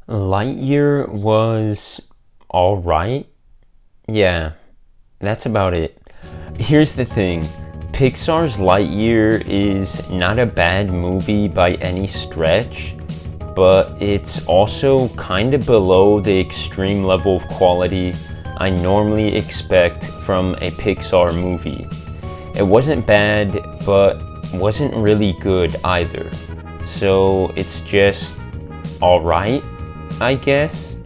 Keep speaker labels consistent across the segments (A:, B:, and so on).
A: Lightyear was alright. Yeah, that's about it. Here's the thing, Pixar's Lightyear is not a bad movie by any stretch, but it's also kind of below the extreme level of quality I normally expect from a Pixar movie. It wasn't bad, but wasn't really good either. So it's just alright, I guess.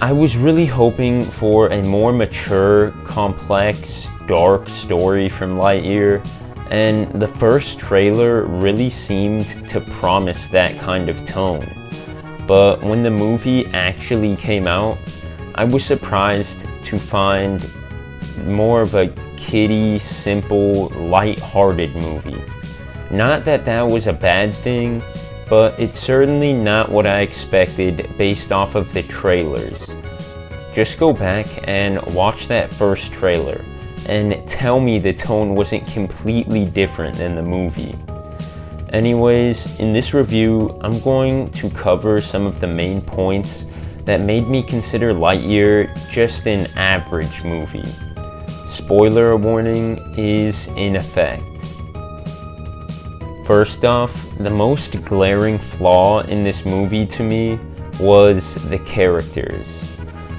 A: I was really hoping for a more mature, complex, dark story from Lightyear, and the first trailer really seemed to promise that kind of tone. But when the movie actually came out, I was surprised to find more of a kiddie, simple, light-hearted movie. Not that that was a bad thing, but it's certainly not what I expected based off of the trailers. Just go back and watch that first trailer and tell me the tone wasn't completely different than the movie. Anyways, in this review, I'm going to cover some of the main points that made me consider Lightyear just an average movie. Spoiler warning is in effect. First off, the most glaring flaw in this movie to me was the characters.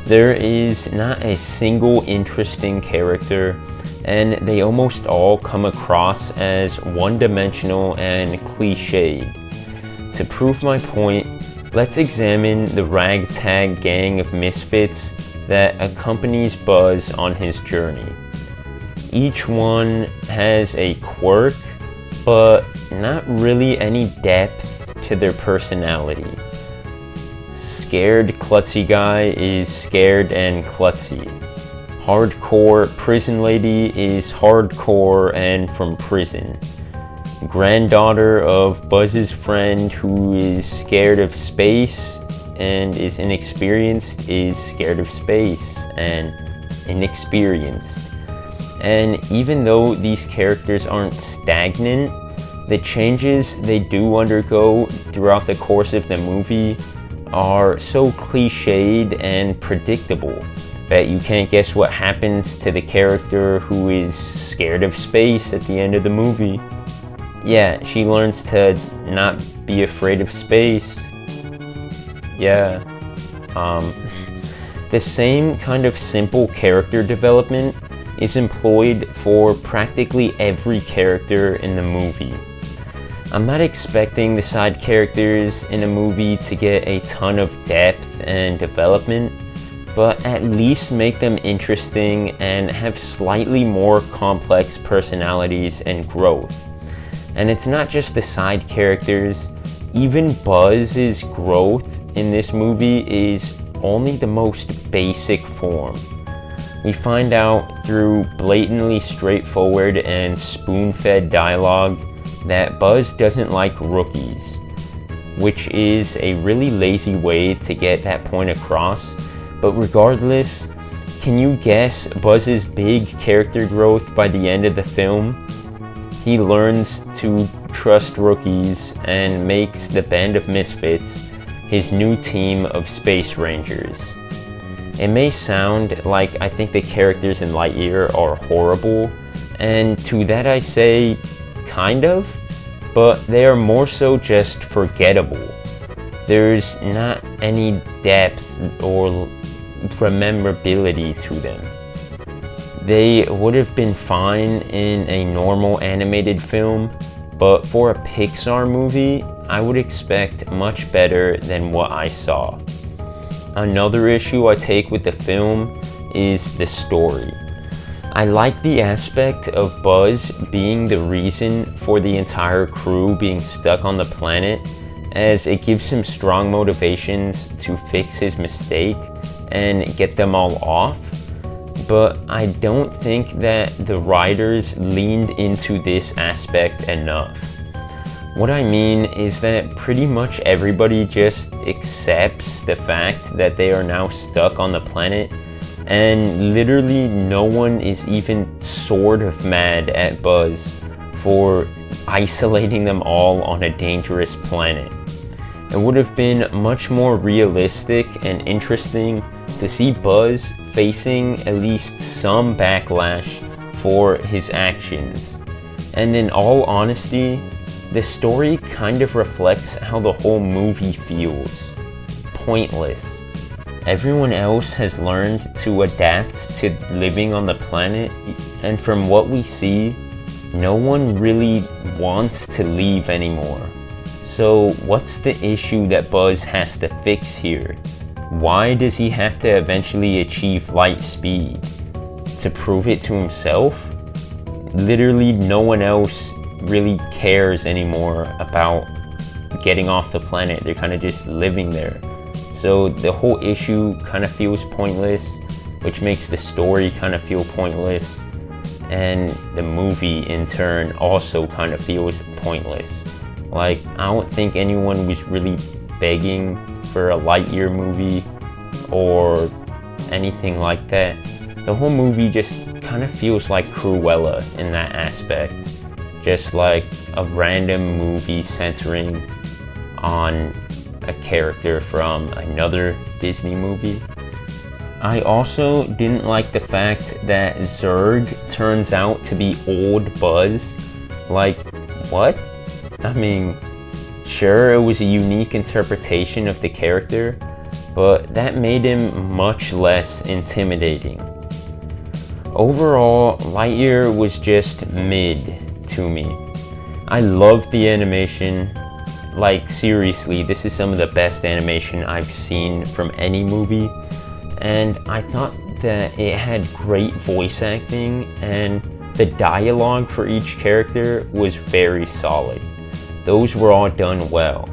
A: There is not a single interesting character, and they almost all come across as one-dimensional and cliched. To prove my point, let's examine the ragtag gang of misfits that accompanies Buzz on his journey. Each one has a quirk, but not really any depth to their personality. Scared klutzy guy is scared and klutzy. Hardcore prison lady is hardcore and from prison. Granddaughter of Buzz's friend who is scared of space and is inexperienced is scared of space and inexperienced. And even though these characters aren't stagnant, the changes they do undergo throughout the course of the movie are so cliched and predictable that you can't guess what happens to the character who is scared of space at the end of the movie. Yeah, she learns to not be afraid of space. Yeah. The same kind of simple character development is employed for practically every character in the movie. I'm not expecting the side characters in a movie to get a ton of depth and development, but at least make them interesting and have slightly more complex personalities and growth. And it's not just the side characters, even Buzz's growth in this movie is only the most basic form. We find out through blatantly straightforward and spoon-fed dialogue that Buzz doesn't like rookies, which is a really lazy way to get that point across. But regardless, can you guess Buzz's big character growth by the end of the film? He learns to trust rookies and makes the Band of Misfits his new team of Space Rangers. It may sound like I think the characters in Lightyear are horrible, and to that I say, kind of, but they are more so just forgettable. There's not any depth or rememberability to them. They would have been fine in a normal animated film, but for a Pixar movie, I would expect much better than what I saw. Another issue I take with the film is the story. I like the aspect of Buzz being the reason for the entire crew being stuck on the planet, as it gives him strong motivations to fix his mistake and get them all off. But I don't think that the writers leaned into this aspect enough. What I mean is that pretty much everybody just accepts the fact that they are now stuck on the planet, and literally no one is even sort of mad at Buzz for isolating them all on a dangerous planet. It would have been much more realistic and interesting to see Buzz facing at least some backlash for his actions. And in all honesty, the story kind of reflects how the whole movie feels. Pointless. Everyone else has learned to adapt to living on the planet, and from what we see, no one really wants to leave anymore. So what's the issue that Buzz has to fix here? Why does he have to eventually achieve light speed? To prove it to himself? Literally no one else really cares anymore about getting off the planet. They're kind of just living there. So the whole issue kind of feels pointless, which makes the story kind of feel pointless. And the movie in turn also kind of feels pointless. Like, I don't think anyone was really begging for a Lightyear movie or anything like that. The whole movie just kind of feels like Cruella in that aspect. Just like a random movie centering on a character from another Disney movie. I also didn't like the fact that Zurg turns out to be old Buzz. Like, what? I mean, sure, it was a unique interpretation of the character, but that made him much less intimidating. Overall, Lightyear was just mid to me. I loved the animation. Like, seriously, this is some of the best animation I've seen from any movie. And I thought that it had great voice acting, and the dialogue for each character was very solid. Those were all done well.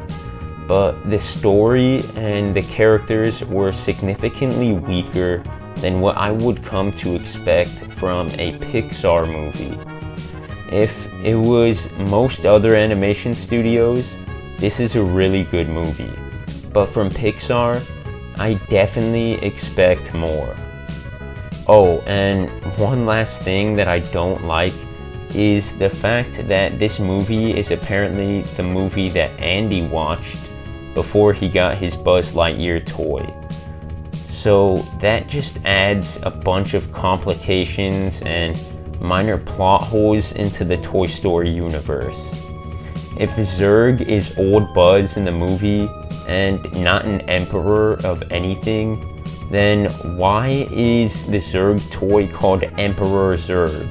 A: But the story and the characters were significantly weaker than what I would come to expect from a Pixar movie. If it was most other animation studios, this is a really good movie. But from Pixar, I definitely expect more. Oh, and one last thing that I don't like is the fact that this movie is apparently the movie that Andy watched before he got his Buzz Lightyear toy. So that just adds a bunch of complications and minor plot holes into the Toy Story universe. If Zurg is old Buzz in the movie and not an emperor of anything, then why is the Zurg toy called Emperor Zurg?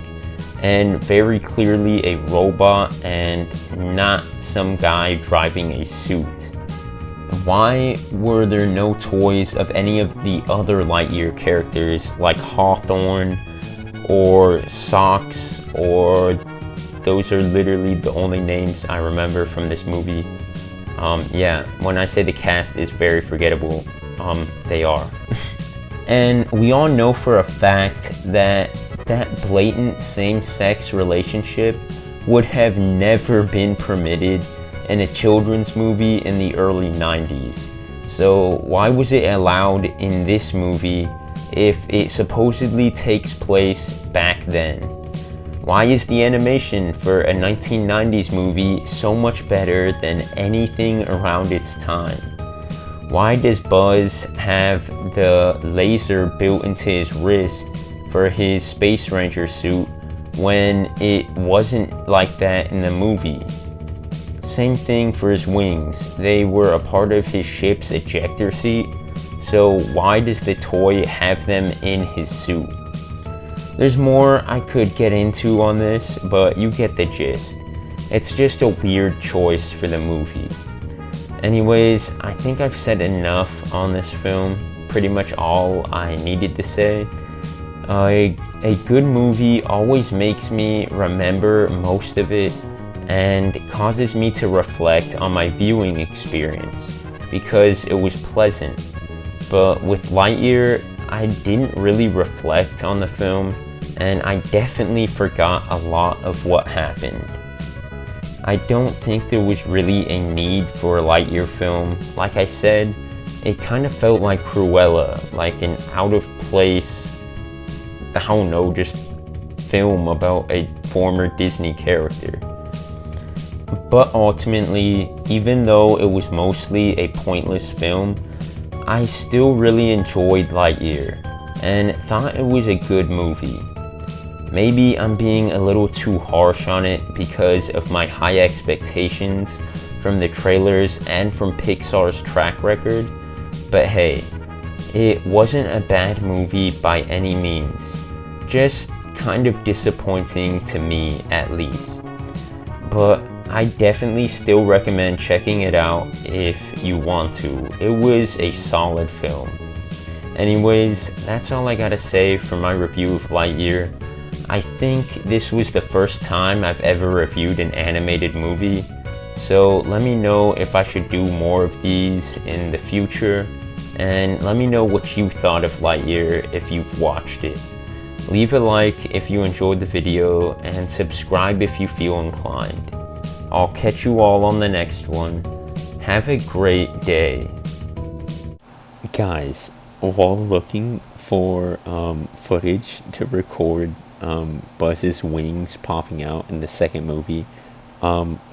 A: And very clearly a robot and not some guy driving a suit. Why were there no toys of any of the other Lightyear characters like Hawthorne or Socks, or those are literally the only names I remember from this movie. Yeah, when I say the cast is very forgettable, they are. And we all know for a fact that that blatant same-sex relationship would have never been permitted in a children's movie in the early 90s. So why was it allowed in this movie if it supposedly takes place back then? Why is the animation for a 1990s movie so much better than anything around its time? Why does Buzz have the laser built into his wrist for his Space Ranger suit when it wasn't like that in the movie? Same thing for his wings. They were a part of his ship's ejector seat, so why does the toy have them in his suit? There's more I could get into on this, but you get the gist. It's just a weird choice for the movie. Anyways, I think I've said enough on this film, pretty much all I needed to say. A good movie always makes me remember most of it and causes me to reflect on my viewing experience because it was pleasant. But with Lightyear, I didn't really reflect on the film, and I definitely forgot a lot of what happened. I don't think there was really a need for a Lightyear film. Like I said, it kind of felt like Cruella, like an out of place, I don't know, just film about a former Disney character. But ultimately, even though it was mostly a pointless film, I still really enjoyed Lightyear and thought it was a good movie. Maybe I'm being a little too harsh on it because of my high expectations from the trailers and from Pixar's track record, but hey, it wasn't a bad movie by any means, just kind of disappointing to me at least. But I definitely still recommend checking it out if you want to. It was a solid film. Anyways, that's all I gotta say for my review of Lightyear. I think this was the first time I've ever reviewed an animated movie, so let me know if I should do more of these in the future, and let me know what you thought of Lightyear if you've watched it. Leave a like if you enjoyed the video, and subscribe if you feel inclined. I'll catch you all on the next one. Have a great day.
B: Guys, while looking for footage to record Buzz's wings popping out in the second movie,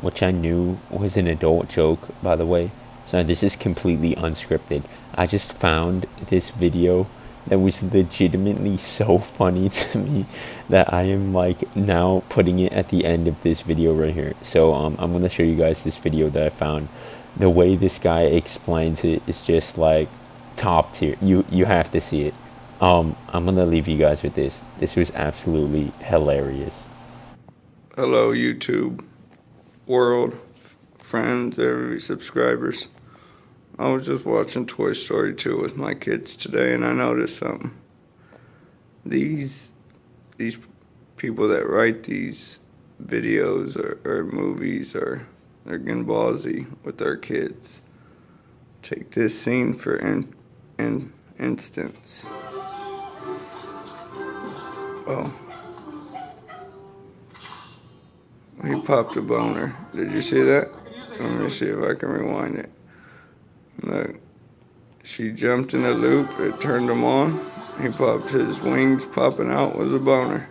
B: which I knew was an adult joke, by the way, so this is completely unscripted. I just found this video that was legitimately so funny to me that I am like now putting it at the end of this video right here. So I'm gonna show you guys this video that I found. The way this guy explains it is just like top tier. You have to see it. I'm gonna leave you guys with this. This was absolutely hilarious.
C: Hello YouTube world, friends, every subscribers. I was just watching Toy Story 2 with my kids today, and I noticed something. These people that write these videos or movies they're getting ballsy with their kids. Take this scene for instance. Oh. He popped a boner. Did you see that? Let me see if I can rewind it. Look. She jumped in a loop. It turned him on. He popped his wings popping out with a boner.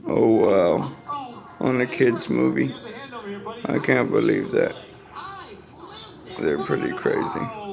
C: Oh, wow. On a kid's movie. I can't believe that. They're pretty crazy.